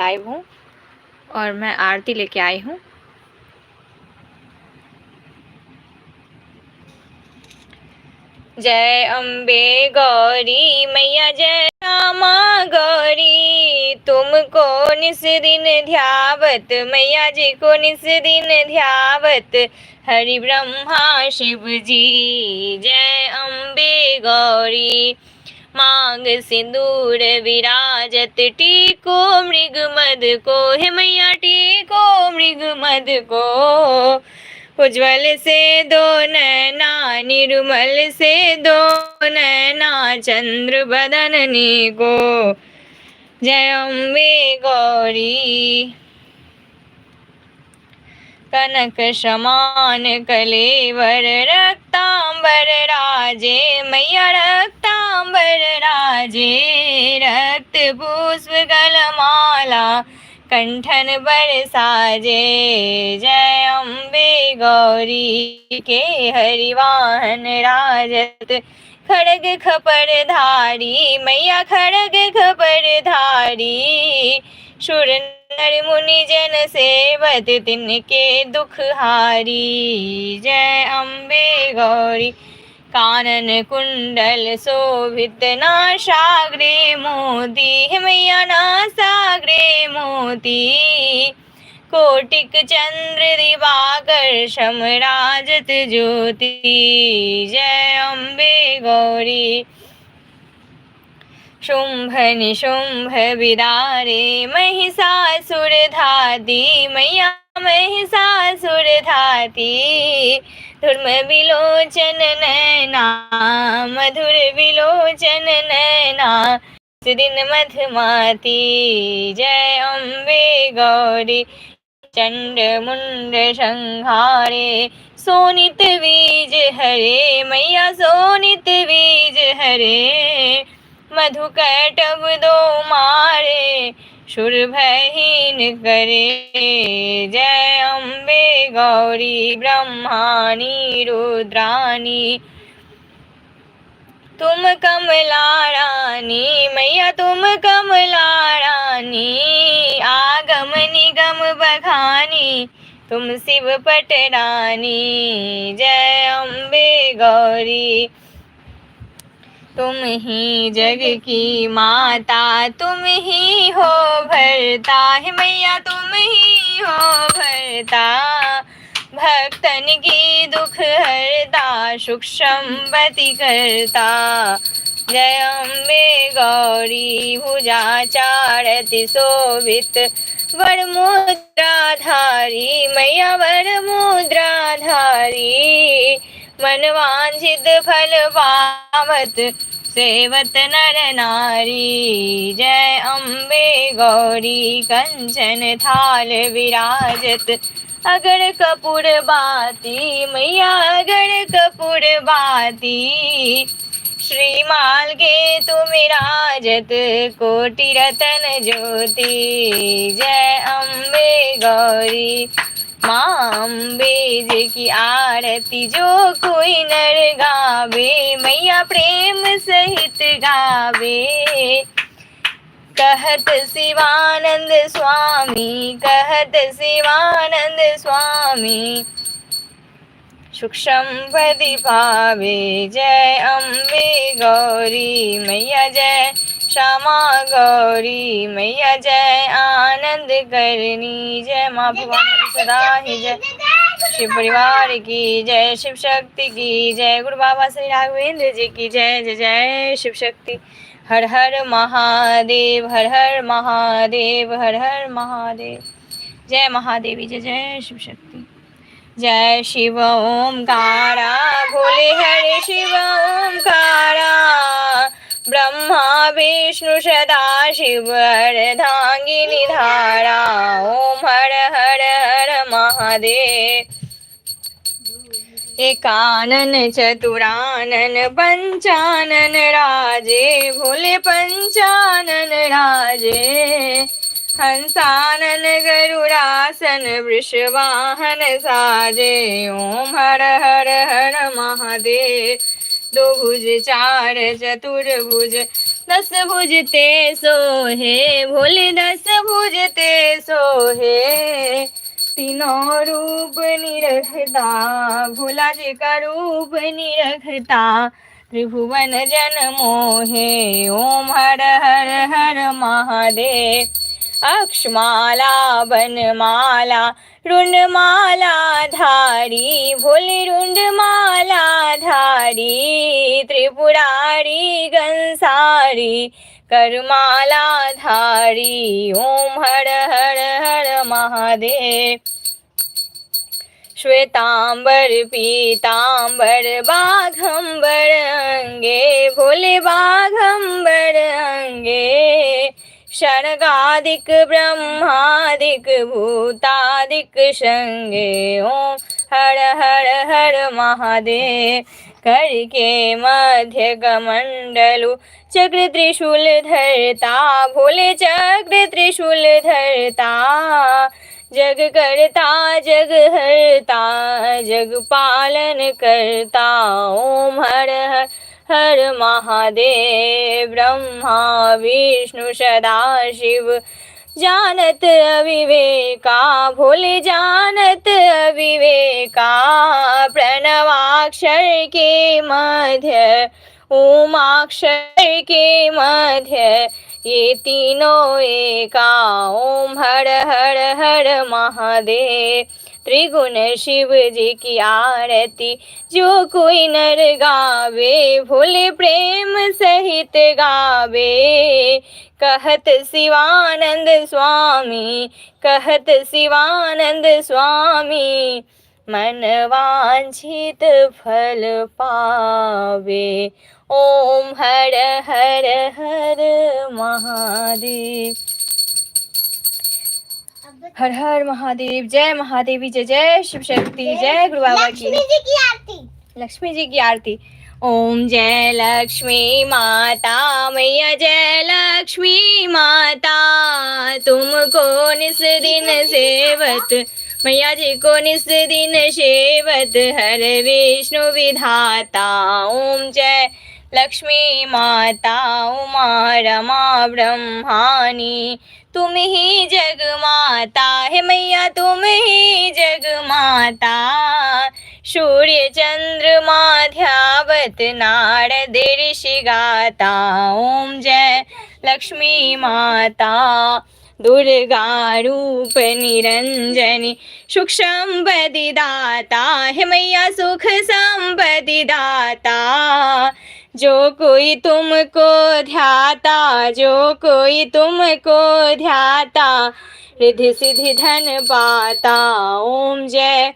Live हूँ और मैं आरती लेके आई हूँ। जय अम्बे गौरी मैया जय श्यामा गौरी, तुमको निस दिन ध्यावत मैया जी को निस दिन ध्यावत हरि ब्रह्मा शिव जी। जय अम्बे गौरी मांग सिंदूर विराजत, टीको मृग मद को हे मैया टीको मृग मद को। उज्ज्वल से दो नैना निर्मल से दो नैना चंद्र बदननी को। जय अम्बे गौरी कनक समान कलेवर रक्तांबर राजे मैया रक्तांबर राजे। रक्त पुष्प गलमाला कंठन बर साजे। जय अम्बे गौरी के हरिवाहन राजत, खड़ग खपर धारी मैया खड़ग खपर धारी। सुर नर मुनि जन सेवत तिनके दुख हारी। जय अम्बे गौरी कानन कुंडल शोभित नासाग्रे मोती हे मैया नासाग्रे मोती। कोटिक चंद्र दिवाकर समराजत ज्योति। जय अम्बे गौरी शुंभ निशुंभ विदारे महिषासुर धाती मैया महिषासुर धाती। धूर्म विलोचन नैना मधुर विलोचन नैना दिन मधुमाती। जय अम्बे गौरी चंड मुंड संहारे सोनित बीज हरे मैया सोनित बीज हरे। मधुकैटभ दो मारे सुर भयहीन करे। जय अम्बे गौरी ब्रह्मानी रुद्रानी तुम कमला रानी मैया तुम कमला रानी। आगम निगम बखानी तुम शिव पटरानी। जय अम्बे गौरी तुम ही जग की माता तुम ही हो भरता हे मैया तुम ही हो भरता। भक्तन की दुख हरता सुख संपत्ति करता। जय अम्बे गौरी भुजा चारति शोभित वर मुद्राधारी मैया वर मुद्राधारी। मनवांछित फल पावत सेवत नर नारी। जय अम्बे गौरी कंचन थाल विराजत अगर कपूर बाती मैया अगर कपूर बाती। श्रीमाल के तुम राजत कोटि रतन ज्योति। जय अम्बे गौरी माँ अम्बे जी की आरती जो कोई नर गावे मैया प्रेम सहित गावे। कहत शिवानंद स्वामी कहत शिवानंद स्वामी सुख संपत्ति पावे। जय अम्बे गौरी मैया जय श्यामा गौरी मैया जय आनंद करनी। जय माँ भवानी सदा ही जय। शिव परिवार की जय शिव शक्ति की जय। गुरु बाबा श्री राघवेंद्र जी की जय। जय जय शिव शक्ति। हर हर महादेव हर हर महादेव हर हर महादेव। जय महादेवी जय जय शिव शक्ति। जय शिव ओंकारा भोले हरे शिव ओंकारा। ब्रह्मा विष्णु सदा शिव अर्धांगिनी धारा। ओम हर हर हर महादेव। एकानन चतुरानन पंचानन राजे भोले पंचानन राजे। हंसानन गरुड़ासन वृषवाहन साजे। ओम हर हर हर महादेव। दो भुज चार चतुर्भुज दस भुजते सोहे भोले, दस भुजते सोहे। तीनों रूप निरखता भोला जी का रूप निरखता। त्रिभुवन जन मोहे ओम हर हर हर महादेव। अक्षमाला बनमाला रुंडमाला धारी भोले, रुंडमाला धारी। त्रिपुरारी गंसारी करमाला धारी ओम हर हर हर महादेव। श्वेतांबर पीतांबर बाघंबर अंगे भोले, बाघंबर अंगे। शनगादिक ब्रह्मादिक भूतादिक संगे ओम हर हर हर महादेव। करके मध्य कमंडलु चक्र त्रिशूल धरता भोले, चक्र त्रिशूल धरता। जग करता जग हरता जग पालन करता ओम हर हर हर महादेव। ब्रह्मा विष्णु सदा शिव जानत अविवेका भोले, जानत अविवेका। प्रणवाक्षर के मध्य ओमाक्षर के मध्य, ये तीनों एका ओम हर हर हर महादेव। त्रिगुण शिव जी की आरती जो कोई नर गावे भोले, प्रेम सहित गावे। कहत शिवानंद स्वामी, कहत शिवानंद स्वामी। मन वांछित फल पावे ओम हर हर हर महादेव। हर हर महादेव। जय महादेवी, जय जय शिव शक्ति, जय गुरु बाबा की। लक्ष्मी जी की आरती, लक्ष्मी जी की आरती। ओम जय लक्ष्मी माता मैया, जय लक्ष्मी माता। तुमको निस दिन सेवत मैया जी को निस दिन सेवत, हर विष्णु विधाता। ओम जय लक्ष्मी माता उमा रमा ब्रह्मानी। तुम ही जग माता है मैया, तुम ही जग माता। सूर्य चंद्रमा ध्यावत नारद ऋषि गाता। ओम जय लक्ष्मी माता। दुर्गा रूप निरंजनी सुख संपत्ति दाता है मैया, सुख संपत्ति दाता। जो कोई तुमको ध्याता, जो कोई तुमको ध्याता, रिद्धि सिद्धि धन पाता। ओम जय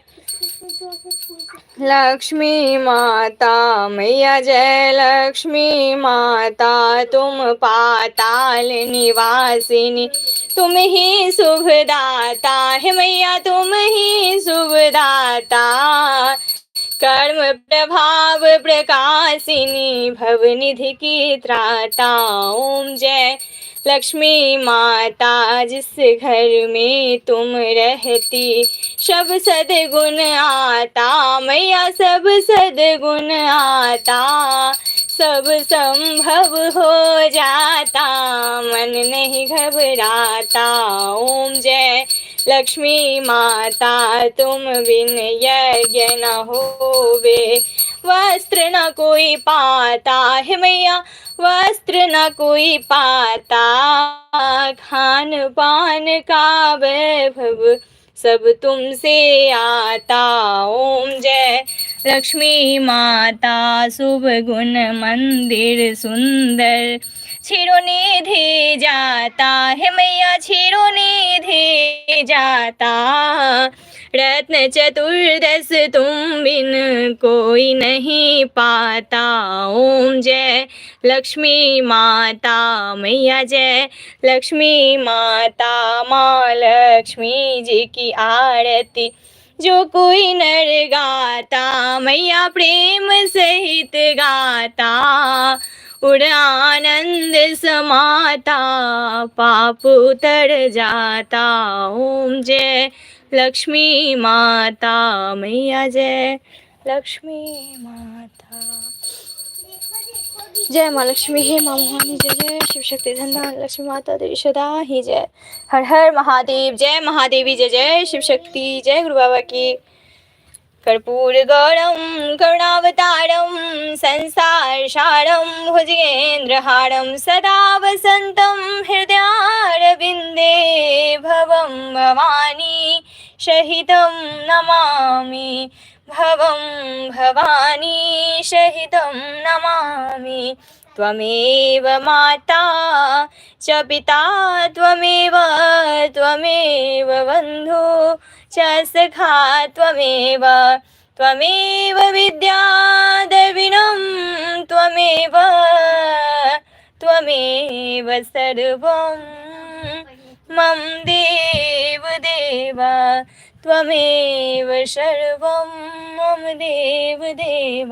लक्ष्मी माता मैया, जय लक्ष्मी माता। तुम पाताल निवासिनी, तुम ही शुभदाता है मैया, तुम ही शुभदाता। कर्म प्रभाव प्रकाशिनी भवनिधि की त्राता। ओम जय लक्ष्मी माता। जिस घर में तुम रहती सब सद्गुण आता मैया, सब सद्गुण आता। सब संभव हो जाता मन नहीं घबराता। ओम जय लक्ष्मी माता। तुम बिन यज्ञ न होवे, वस्त्र न कोई पाता है मैया, वस्त्र न कोई पाता। खान पान का वैभव सब तुमसे आता। ओम जय लक्ष्मी माता। शुभ गुण मंदिर सुंदर क्षीरोनिधि जाता है मैया, क्षीरोनिधि जाता। रत्न चतुर्दश तुम बिन कोई नहीं पाता। ओम जय लक्ष्मी माता मैया, जय लक्ष्मी माता। माँ लक्ष्मी जी की आरती जो कोई नर गाता मैया, प्रेम सहित गाता। उड़ आनंद समाता पाप उतर जाता। ओम जय लक्ष्मी माता मैया, जय लक्ष्मी माता। जय माँ लक्ष्मी, हे माँ भवानी, जय जय शिव शक्ति धन लक्ष्मी माता देवी सदा ही जय। हर हर महादेव, जय महादेवी, जय जय शिव शक्ति। जय गुरु बाबा की। कर्पूर गौरम करुणावतारम संसार सारम भुजगेन्द्रहारम सदा वसंतम हृदयारविंदे भवम भवानी सहितं नमामि। भवं भवानी सहितं नमामि। त्वमेव माता च पिता त्वमेव बन्धु च सखा त्वमेव विद्या द्रविणं त्वमेव सर्वं मम देव देव त्वमेव सर्वं मम देव देव।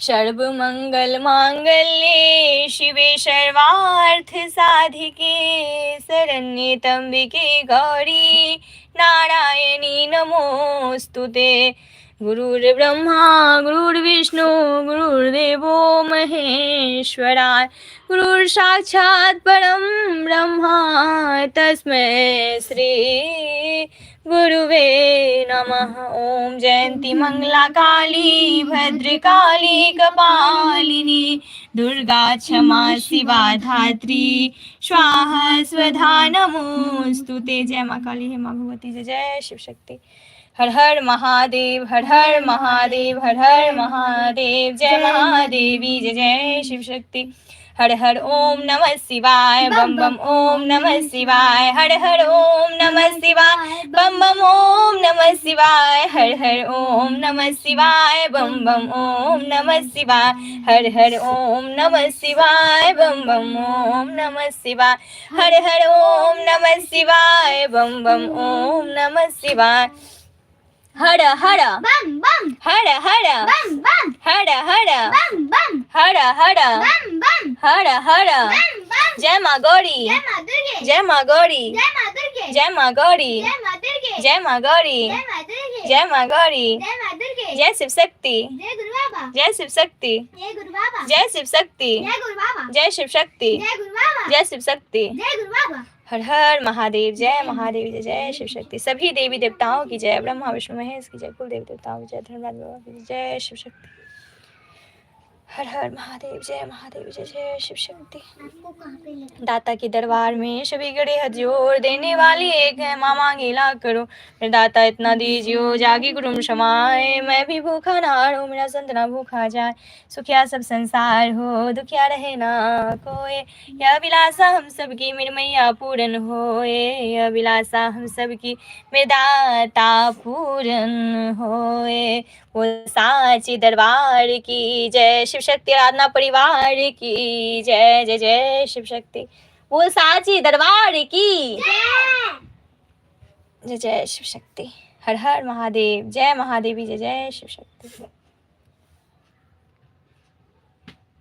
सर्वमङ्गलमाङ्गल्ये शिवे सर्वार्थ साधिके शरण्ये त्र्यम्बके गौरी नारायणी नमोस्तुते। गुरुर्ब्रह्मा गुरुर्विष्णु गुरुर्देवो महेश्वरा गुरुर्साक्षात् परं ब्रह्मा तस्मै श्री गुरुवे नमः। ओम जयंती मंगला काली भद्रकाली कपालिनी दुर्गा क्षमा शिवा धात्री स्वाहा स्वधा नमोस्तुते। जय माँ काली, हे माँ भगवती, जय जय शिव शक्ति। हर हर महादेव, हर हर महादेव, हर हर महादेव। जय महादेवी, जय जय शिव शक्ति। हर हर ओम नमः शिवाय बम बम ओम नमः शिवाय। हर हर ओम नमः शिवाय बम बम ओम नमः शिवाय। हर हर ओम नमः शिवाय बम बम ओम नमः शिवाय। हर हर ओम नमः शिवाय बम बम ओम नमः शिवाय। हर हर ओम नमः शिवाय बम बम ओम नमः शिवाय। हर हर बम बम हर हर बम बम हर हर बम बम हर हर बम बम हर हर। बम बम। जय माँ गौरी, जय माँ दुर्गे, जय माँ गौरी, जय माँ दुर्गे, जय माँ गौरी, जय माँ दुर्गे, जय माँ गौरी, जय माँ दुर्गे, जय माँ गौरी। जय माँ दुर्गे। जय शिव शक्ति, जय गुरु बाबा, जय शिव शक्ति, जय गुरु बाबा, जय शिव शक्ति, जय गुरु बाबा, जय शिव शक्ति, जय गुरु बाबा, जय शिव शक्ति। जय गुरु बाबा। हर हर महादेव, जय महादेव, जय जय शिव शक्ति। सभी देवी देवताओं की जय, ब्रह्मा विष्णु महेश की जय, कुल देवी देवताओं की जय, धर्मराज बाबा की जय शिव शक्ति। हर हर महादेव, जय महादेव, जय जय शिव शक्ति। आपको कहाँ पे लगा? दाता के दरबार में सभी गड़े हाथ जोड़, देने वाली एक है माँ मांगे ला करो। मेरे दाता इतना दीजियो जागी गुरुम समाए, मैं भी भूखा ना रहूं मेरा संत ना भूखा जाए। सुखिया सब संसार हो दुखिया रहे ना कोई, यह अभिलाषा हम सबकी मेरी मैया पूरन होए। यह अभिलाषा हम सबकी मेरे दाता पूरन होए। वो साची दरबार की जय, शिव शक्ति आराधना परिवार की जय, जय जय शिव शक्ति। वो साची दरबार की जय, जय शिव शक्ति। हर हर महादेव, जय महादेवी, जय जय शिव शक्ति।